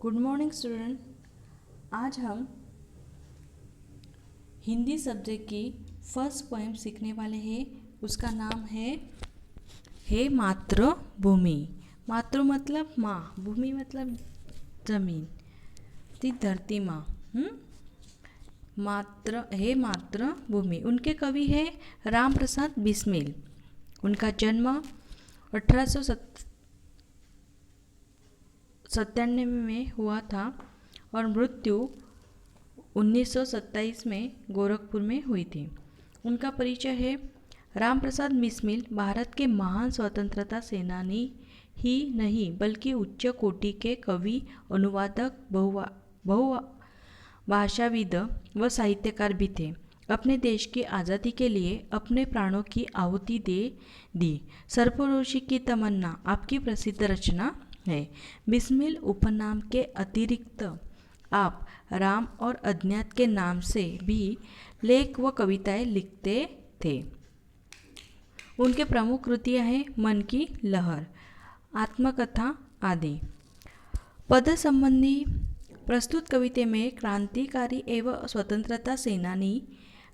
Good morning student. आज हम Hindi subject की फर्स्ट पोएम सीखने वाले हैं। उसका नाम है हे मातृभूमि। मातृ मतलब माँ, भूमि मतलब जमीन, ती धरती माँ। हे मातृभूमि। उनके कवि है राम प्रसाद बिस्मिल। उनका जन्म 1897 में हुआ था और मृत्यु 1927 में गोरखपुर में हुई थी। उनका परिचय है। राम प्रसाद बिस्मिल भारत के महान स्वतंत्रता सेनानी ही नहीं बल्कि उच्च कोटि के कवि, अनुवादक, बहुभाषाविद व साहित्यकार भी थे। अपने देश की आज़ादी के लिए अपने प्राणों की आहुति दे दी। सरफरोशी की तमन्ना आपकी प्रसिद्ध रचना है। बिस्मिल उपनाम के अतिरिक्त आप राम और अज्ञात के नाम से भी लेख व कविताएं लिखते थे। उनके प्रमुख कृतियां हैं मन की लहर, आत्मकथा आदि। पद संबंधी प्रस्तुत कविता में क्रांतिकारी एवं स्वतंत्रता सेनानी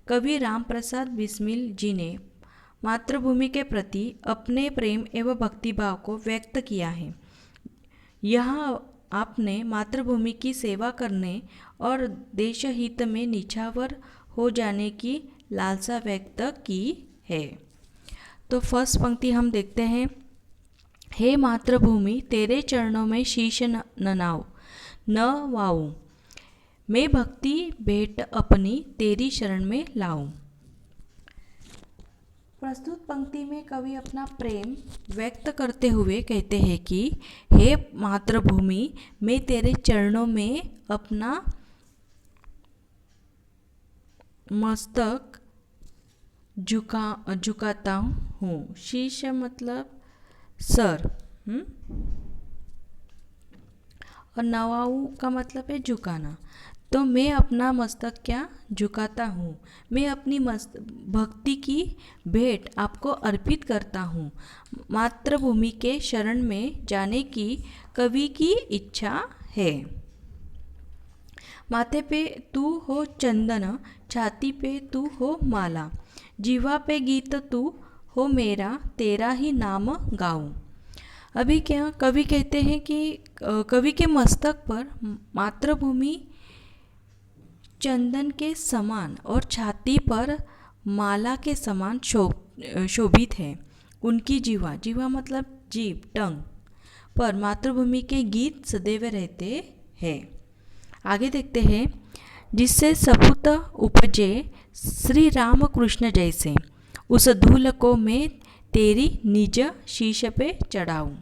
कवि राम प्रसाद बिस्मिल जी ने मातृभूमि के प्रति अपने प्रेम एवं भक्तिभाव को व्यक्त किया है। यहाँ आपने मातृभूमि की सेवा करने और देशहित में निछावर हो जाने की लालसा व्यक्त की है। तो फर्स्ट पंक्ति हम देखते हैं। हे मातृभूमि तेरे चरणों में शीश ननाऊं न वाऊं, मैं भक्ति भेंट अपनी तेरी शरण में लाऊं। प्रस्तुत पंक्ति में कवि अपना प्रेम व्यक्त करते हुए कहते हैं कि हे मातृभूमि, मैं तेरे चरणों में अपना मस्तक झुकाता हूँ। शीश मतलब सर, और नवाऊ का मतलब है झुकाना। तो मैं अपना मस्तक क्या झुकाता हूँ, मैं अपनी भक्ति की भेंट आपको अर्पित करता हूँ। मातृभूमि के शरण में जाने की कवि की इच्छा है। माथे पे तू हो चंदन, छाती पे तू हो माला, जीवा पे गीत तू हो मेरा, तेरा ही नाम गाऊं। अभी क्या कवि कहते हैं कि कवि के मस्तक पर मातृभूमि चंदन के समान और छाती पर माला के समान शोभित है। उनकी जीवा मतलब जीभ, टंग पर मातृभूमि के गीत सदैव रहते हैं। आगे देखते हैं। जिससे सपूत उपजे श्री राम कृष्ण जैसे, उस धूल को मैं तेरी निज शीश पे चढ़ाऊं।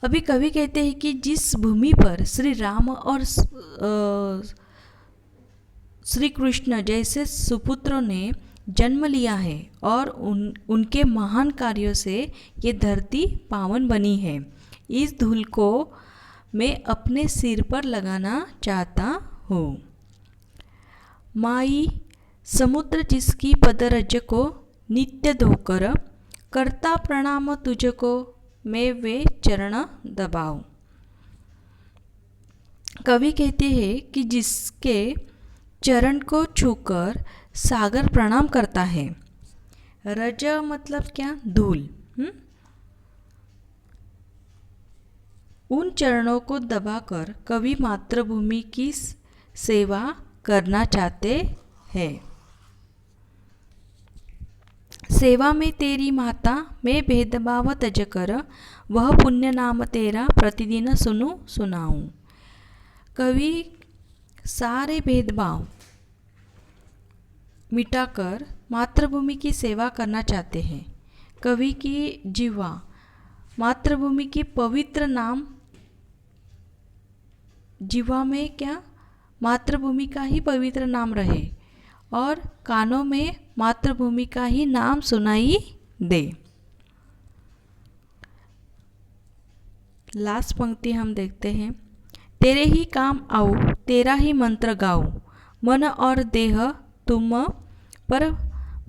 अभी कवि कहते हैं कि जिस भूमि पर श्री राम और श्री कृष्ण जैसे सुपुत्रों ने जन्म लिया है और उनके महान कार्यों से ये धरती पावन बनी है, इस धूल को मैं अपने सिर पर लगाना चाहता हूँ। माई समुद्र जिसकी पदरज को नित्य धोकर, करता प्रणाम तुझको मैं वे चरण दबाऊं। कवि कहते हैं कि जिसके चरण को छूकर सागर प्रणाम करता है। रज मतलब क्या धूल। उन चरणों को दबाकर कवि मातृभूमि की सेवा करना चाहते हैं। सेवा में तेरी माता मैं भेदभाव तज कर, वह पुण्य नाम तेरा प्रतिदिन सुनाऊं। कवि सारे भेदभाव मिटाकर मातृभूमि की सेवा करना चाहते हैं। कवि की जीवा मातृभूमि की पवित्र नाम, जीवा में क्या मातृभूमि का ही पवित्र नाम रहे और कानों में मातृभूमि का ही नाम सुनाई दे। लास्ट पंक्ति हम देखते हैं। तेरे ही काम आऊं, तेरा ही मंत्र गाऊं, मन और देह तुम पर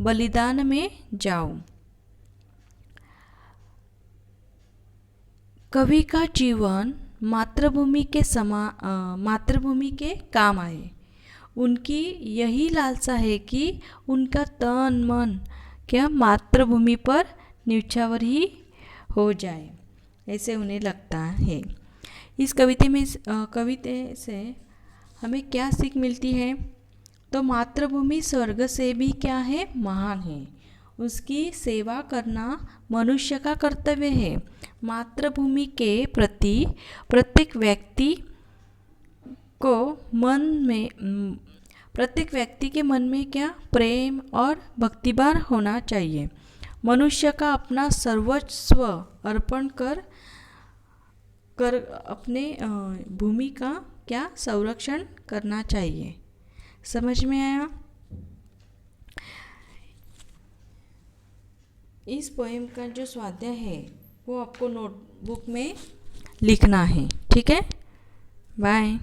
बलिदान में जाऊं। कवि का जीवन मातृभूमि के मातृभूमि के काम आए। उनकी यही लालसा है कि उनका तन मन क्या मातृभूमि पर न्यौछावर ही हो जाए, ऐसे उन्हें लगता है। इस कविता से हमें क्या सीख मिलती है? तो मातृभूमि स्वर्ग से भी क्या है, महान है। उसकी सेवा करना मनुष्य का कर्तव्य है। मातृभूमि के प्रति प्रत्येक व्यक्ति के मन में क्या प्रेम और भक्तिभाव होना चाहिए। मनुष्य का अपना सर्वस्व अर्पण कर अपने भूमि का क्या संरक्षण करना चाहिए। समझ में आया? इस पोएम का जो स्वाध्याय है वो आपको नोटबुक में लिखना है। ठीक है, बाय।